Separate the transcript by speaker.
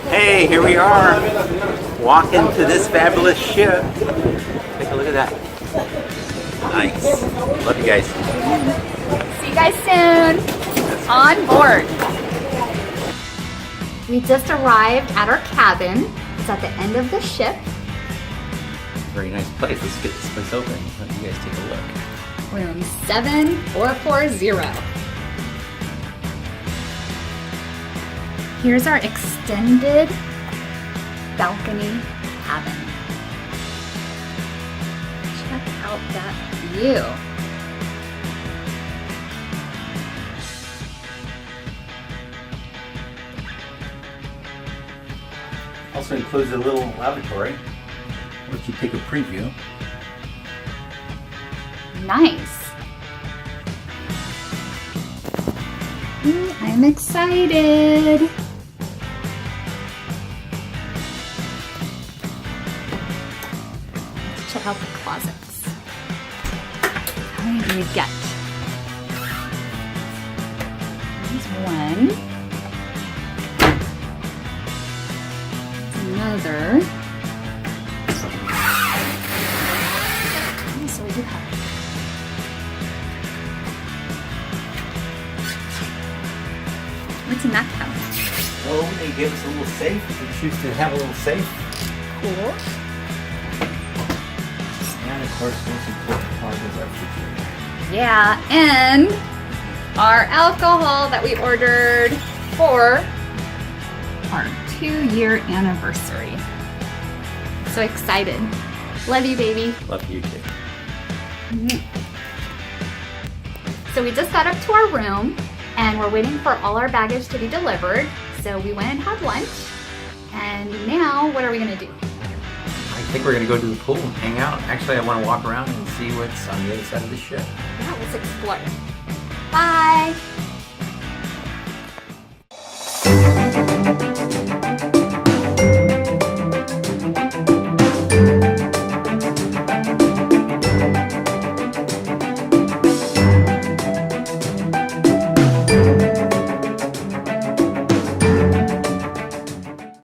Speaker 1: Hey, here we are, walking to this fabulous ship. Take a look at that. Nice. Love you guys.
Speaker 2: See you guys soon on board. We just arrived at our cabin. It's at the end of the ship.
Speaker 1: Very nice place. Let's get this place open. Let you guys take a look.
Speaker 2: Room 7440. Here's our extended balcony cabin. Check out that view.
Speaker 1: Also includes a little lavatory, which you take a preview.
Speaker 2: Nice. I'm excited. Let's check out the closets. How many do we get? There's one. Another. So we do have. What's in that cabinet?
Speaker 1: Oh, they gave us a little safe if we choose to have a little safe.
Speaker 2: Cool.
Speaker 1: And of course, the most important part is our refrigerator.
Speaker 2: Yeah, and our alcohol that we ordered for our 2-year anniversary. So excited. Love you, baby.
Speaker 1: Love you too.
Speaker 2: So we just got up to our room and we're waiting for all our baggage to be delivered. So we went and had lunch. And now, what are we gonna do?
Speaker 1: I think we're gonna go to the pool and hang out. Actually, I want to walk around and see what's on the other side of the ship.
Speaker 2: Yeah, let's explore. Bye.